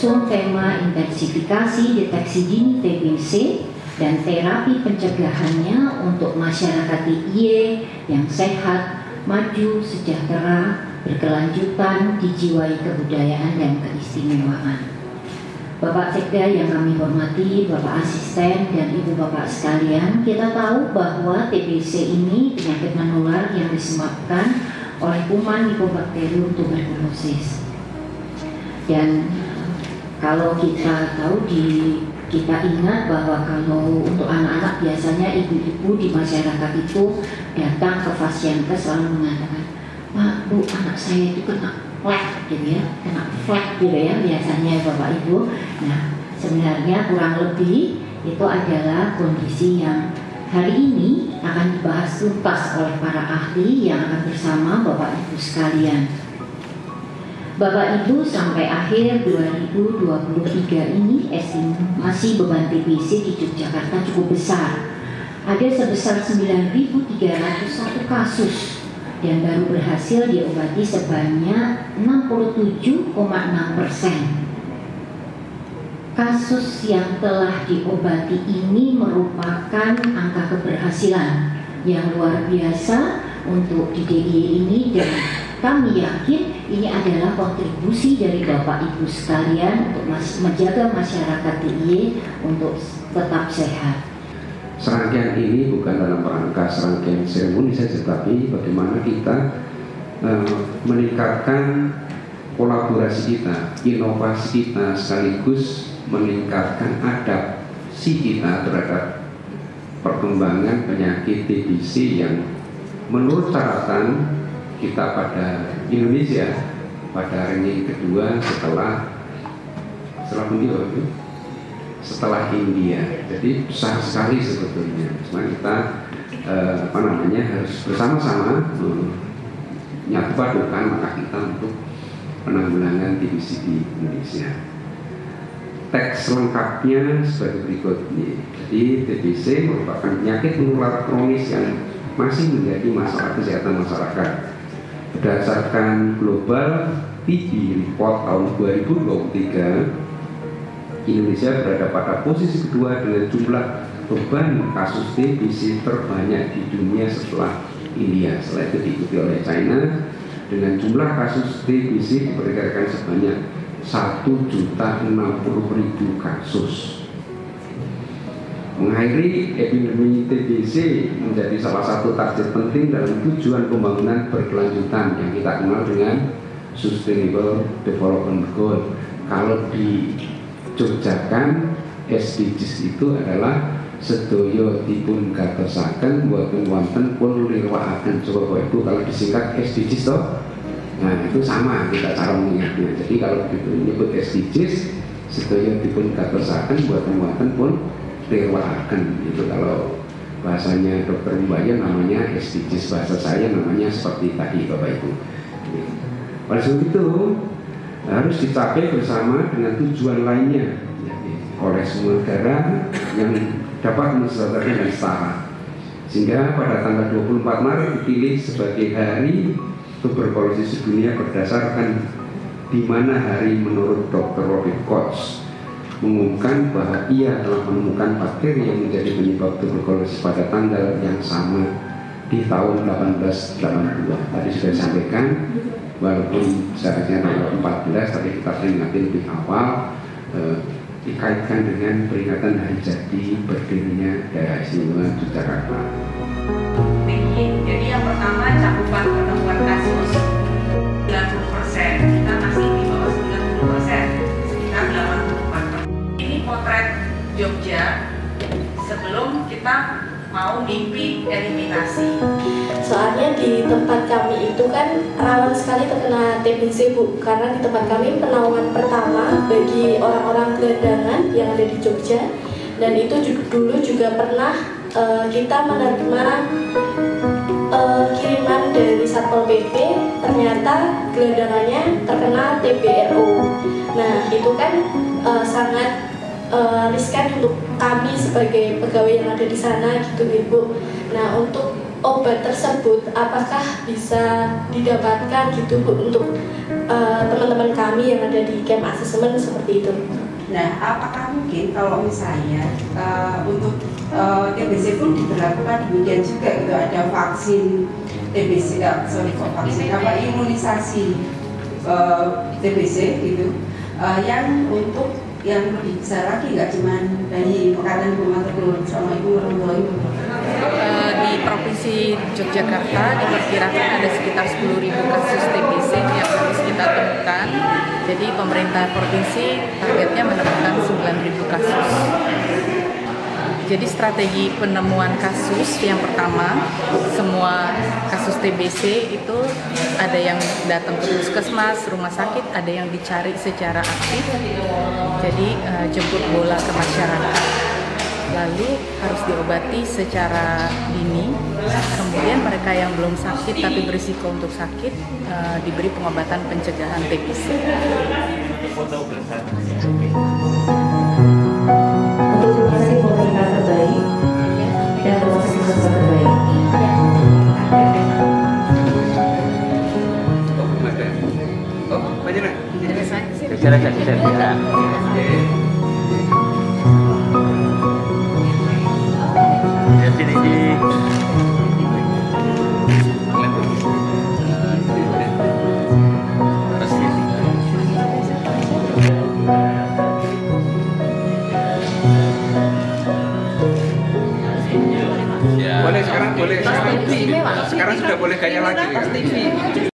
mengusung tema intensifikasi deteksi dini TBC dan terapi pencegahannya untuk masyarakat DIY yang sehat, maju, sejahtera, berkelanjutan, dijiwai kebudayaan dan keistimewaan. Bapak Sekda yang kami hormati, Bapak Asisten dan Ibu Bapak sekalian, kita tahu bahwa TBC ini penyakit menular yang disebabkan oleh kuman Mycobacterium tuberculosis. Dan kalau kita tahu kita ingat bahwa kalau untuk anak-anak biasanya ibu-ibu di masyarakat itu datang ke Fasienkes selalu mengatakan, Pak, Bu, anak saya itu kena flek gitu ya, kena flek gitu ya biasanya Bapak Ibu. Nah, sebenarnya kurang lebih itu adalah kondisi yang hari ini akan dibahas tuntas oleh para ahli yang akan bersama Bapak Ibu sekalian. Bapak Ibu, sampai akhir 2023 ini estimasi beban TBC di Yogyakarta cukup besar. Ada sebesar 9.301 kasus dan baru berhasil diobati sebanyak 67,6%. Kasus yang telah diobati ini merupakan angka keberhasilan yang luar biasa untuk di DIY ini, dan kami yakin ini adalah kontribusi dari Bapak Ibu sekalian untuk menjaga masyarakat DIY untuk tetap sehat. Serangkaian ini bukan dalam rangka serangkaian seremoni saja, tapi bagaimana kita meningkatkan kolaborasi kita, inovasi kita, sekaligus meningkatkan adaptasi kita terhadap perkembangan penyakit TBC yang menurut catatan kita pada Indonesia pada ranking kedua setelah India. Jadi besar sekali sebetulnya. Cuma kita harus bersama-sama menyatu padukan maka kita untuk penanggulangan TBC di Indonesia. Teks lengkapnya sebagai berikut ini. Jadi TBC merupakan penyakit menular kronis yang masih menjadi masalah kesehatan masyarakat. Berdasarkan Global TB Report tahun 2023, Indonesia berada pada posisi kedua dengan jumlah beban kasus TBC terbanyak di dunia setelah India. Setelah itu diikuti oleh China dengan jumlah kasus TBC diperkirakan sebanyak 1.060.000 kasus. Mengakhiri epidemi TBC menjadi salah satu target penting dalam tujuan pembangunan berkelanjutan yang kita kenal dengan Sustainable Development Goal. Kalau di Jogjakan SDGs itu adalah sedoyo dipun gatosaken boten wonten pun lirwakaken. Coba itu kalau disingkat SDGs toh. Nah, itu sama kita cara mengingatnya. Jadi kalau kita menyebut SDGs sedoyo dipun gatosaken boten wonten pun lirwakaken. Itu kalau bahasanya Dr. Mbaya namanya SDGs, bahasa saya namanya seperti tadi Bapak Ibu. Oleh sebab itu harus dicapai bersama dengan tujuan lainnya oleh semua negara yang dapat mensejahterakan dan setara. Sehingga pada tanggal 24 Maret dipilih sebagai hari tuberkulosis dunia berdasarkan di mana hari menurut Dr. Robert Koch mengumumkan bahwa ia telah menemukan bakteri yang menjadi penyebab tuberkulosis pada tanggal yang sama di tahun 1882. Tadi sudah disampaikan, walaupun seharusnya tanggal 14, tapi kita peringati lebih awal, dikaitkan dengan peringatan hari jadi berdirinya Daerah Istimewa Yogyakarta. Jadi yang pertama, cakupan pertemuan kasus 90%, kita masih di bawah 90%, sekitar 84%. Ini potret Jogja sebelum kita mau mimpi eliminasi. Soalnya di tempat kami itu kan rawan sekali terkena TBC, Bu, karena di tempat kami penaungan pertama bagi orang-orang gelandangan yang ada di Jogja, dan itu dulu juga pernah kita menerima kiriman dari Satpol PP, ternyata gelandangannya terkena TBRO. Nah, itu kan sangat riskan untuk kami sebagai pegawai yang ada di sana gitu, Ibu. Nah, untuk obat tersebut apakah bisa didapatkan gitu Bu untuk teman-teman kami yang ada di camp asesmen seperti itu. Nah, apakah mungkin kalau misalnya untuk TBC pun diberlakukan demikian juga gitu, ada vaksin TBC, imunisasi TBC gitu, yang untuk yang lebih besar lagi, nggak cuma bayi makanan telur sama ibu orang tua. Di Provinsi Yogyakarta diperkirakan ada sekitar 10.000 kasus TBC yang harus kita temukan. Jadi pemerintah provinsi targetnya menemukan 9.000 kasus. Jadi strategi penemuan kasus yang pertama, semua kasus TBC itu ada yang datang ke puskesmas, rumah sakit, ada yang dicari secara aktif. Jadi jemput bola ke masyarakat. Lalu harus diobati secara dini. Kemudian mereka yang belum sakit tapi berisiko untuk sakit diberi pengobatan pencegahan TBC. Untuk rumah sakit pemerintah terbaik dan rumah sakit swasta terbaik. Oh, belum ada. Oh, banyak nak? Secara saya. Ya sini di Boleh sekarang, boleh sekarang. Sekarang sudah boleh gaya lagi.